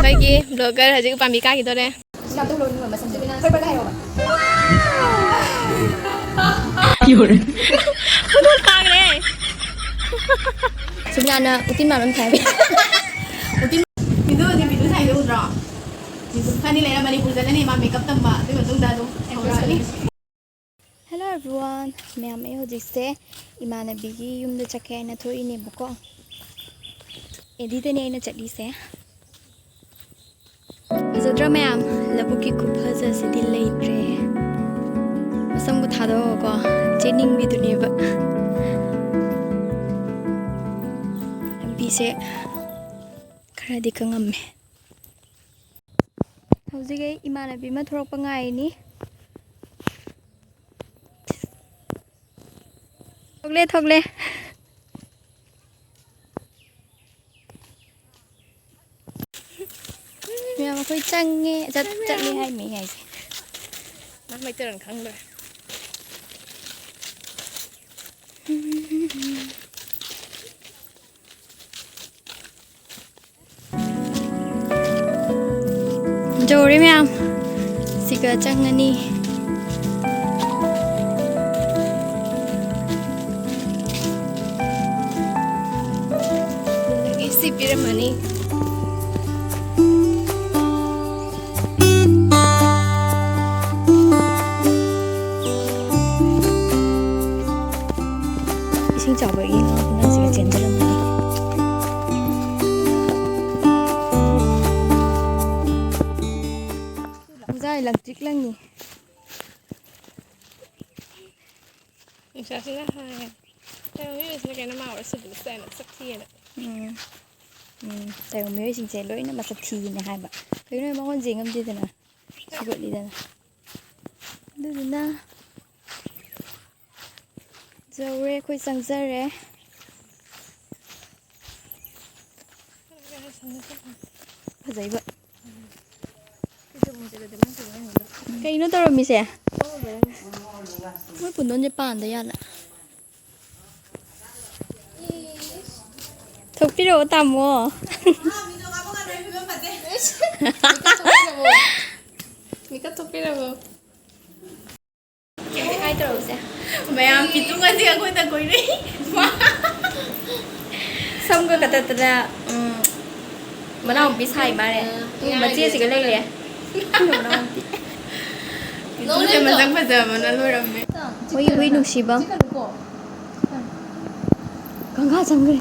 ꯑꯩꯈꯣꯏꯒꯤ ꯕ꯭ꯂꯣꯒꯔ ꯍꯧꯖꯤꯛ ꯄꯥꯝꯕꯤ ꯀꯥꯈꯤꯗꯣꯔꯦ ꯍꯨꯗꯣꯟ ꯀꯥꯈ꯭ꯔꯦ ꯁꯨꯕꯤꯅꯥꯅ ꯎꯇꯤꯟ ꯃꯥꯟꯕ ꯊꯥꯏ ꯎꯇꯤꯟ ꯕꯤꯗꯨ ꯁꯥꯏꯗ ꯎꯗ꯭ꯔꯣ ꯈꯔꯗꯤ ꯂꯩꯔ ꯃꯅꯤꯄꯨꯔ ꯆꯠꯂꯅꯤ ꯃꯥ ꯃꯦꯀꯞ ꯇꯝꯕ ꯑꯗꯨꯒꯤ ꯃꯇꯨꯡꯗ ꯑꯗꯨꯝ ꯍꯧꯔꯛꯑꯅꯤ ꯍꯦꯜꯂꯣ एवरीवन मैम मैं हजिसे इमानबीगी यूम चके आना थोड़ीनेबको एदीदने आना चलीसे फजद्रा मैम लबुकी खुफजसिदी लेट्रे मसम को थादोको चेनिंग बिदुनेब लंबीसे खरादी कंगम्मे हौजिगे इमानबी मा थोरक पंगाइनी थोगले मैम कोई चंगे चटले है मी है से नम मैं तरन खंग ले जोरे ma'am सिगा चंगनी Piramani ising coba ini nggak sih kecil mani Zai electric lang nih Insya-Allah hai Tapi ini sebenarnya mau harus selesai nak sekian tại vì mấy sinh chế lỗi nó mà thật thì này hai bạn thấy nó mong con gì ngâm gì thế nào chị gọi đi đây nào đưa đến nào dầu re khôi sang ra re giấy vậy cái nó tao rồi mi sẽ mới Pungdhon Japan đấy ăn ạ Thục cái đồ tầm mồ Mình cắt thục cái đồ Ai trầu sẽ Mày ăn phí tung cái gì à, ta quấy đi Xong rồi cả tật là Mà nó không biết xài mà này Mà chia chỉ cái lấy lẻ Nó cho mà răng bây giờ mà nó lôi rầm mẹ Huy nụ xì bông Con gà xong rồi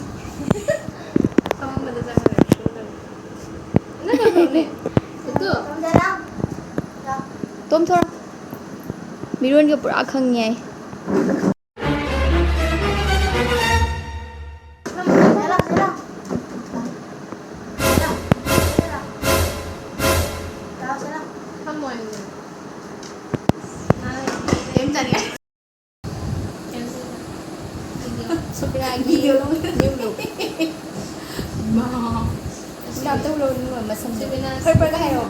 tôm thôi 미루는 게 뭐라 강해 Làm tôi luôn mà xong rồi Heakpra Haibu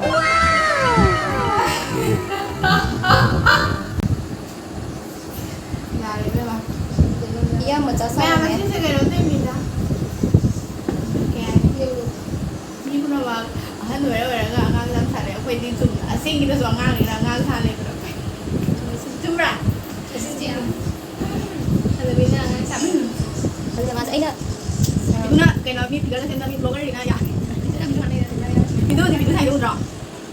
Iya mà cho sao mẹ sẽ cái đầu tiên mình ra như cũng là hắn người đó là ngang ngang thả đấy quay đi dùng sinh cái đó rồi ngang thì là ngang thả này rồi chúng ra xin chị là bên nào ngang sắm bây giờ mà sẽ nữa cái nó biết cái đó là xem blogger đi na ya Bidu thay luôn rồi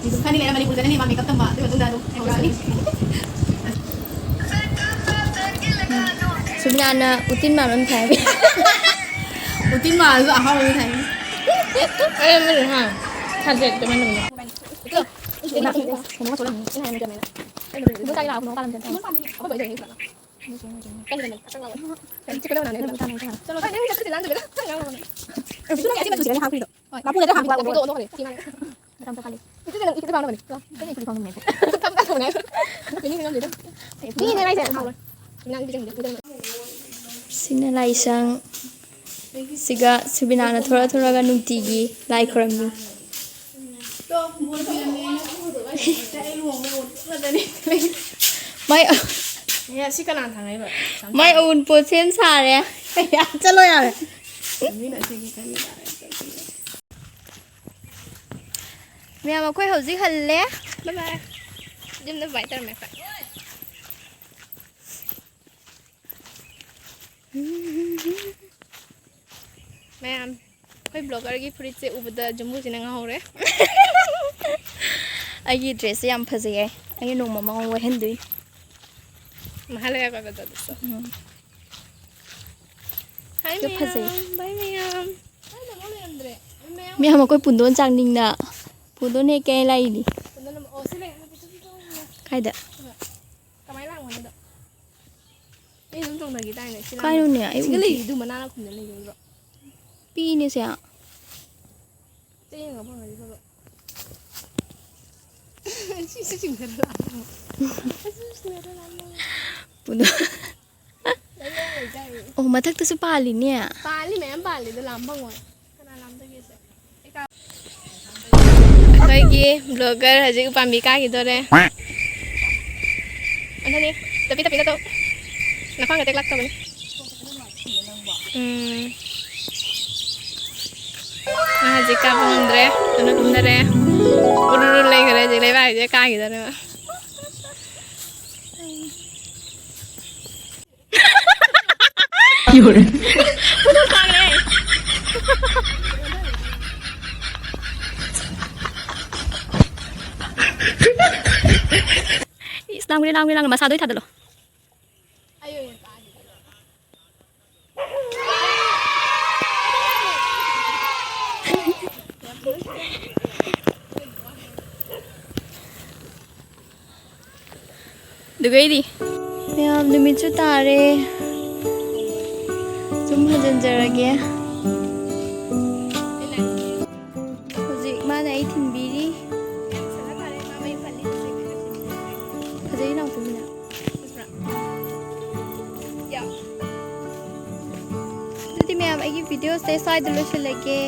Bidu kan ini Manipur sana ni mami makeup tambah tu tunda tu Subnana utin mà nó thấy utin mà rồi hao như thế em mới được ha thật đẹp cho mình được không có số lần cái này mình cho mày nè bữa tay nào cũng làm chân không có gì cái này mình cái cái đâu nào nữa làm sao cho nó cái cái làm được đó cái này chỉ là hao đi rồi mà bây giờ hao qua bộ nó thì làm sao cái này cái bao nó cái này còn này thăm cái này cái như thế nào vậy đóนี่ในใบเสร็จเอาเลยนั่งดิจังเดี๋ยวสิ่งนั้นไรช่างสิกะสุบินานะथोड़ाกันนุ่งตีกีไล่ครัมนี่ไม่เนี่ยสิกันนานทางไหนแบบไม่อุ่นปวดเส้นสาเลยจะเลยอ่ะ Mẹ mà quay hậu dích hẳn lé. Bye bye. Dùm nó vải tao mẹ phải. Mẹ quay blogger cái free chế ubada jumbo gì năng hậu đấy. Ai cái dress yam phơi gì? Ai nung mà mong quay hình đi. Mahal ya kagak tadi so. Hai Miyam, bye Miyam. Miyam aku Pungdhon Chang Ning na. Pungdhon ne kaya lai ni. Pungdhon oh sila. Kaya dah. Kamay lang mana dah. Ini nung tong lagi tayo ni. Kaya ni ay. Sekali itu mana nak kumpulan lagi bro. Pi ni siya. Tingin nga pa lagi bro. Sising na lang. Sising na lang. Pungdhon. Oh, matak tu sepali ni ya? Pali memang pali tu lambang wan. Kena lambang gitu. Lagi blogger haji Pambi Karaga gitu deh. Mana ni? Tapi tu. Nak kau ngetek laptop ni? Haji kapung deh, anak kumda deh. Urut lagi kerja jadi lepas aja Karaga gitu deh. Yun. Puno ka rin. Islam lang masado ita dalo. Ayo yan pa. Dugay di. Ma'am, dumitsu tare. Zoom hajanjarage. Hojik mana ai thinbiri. Hajai nang pumina. Ya. Jadi मैं अब एक video से side लो चलेंगे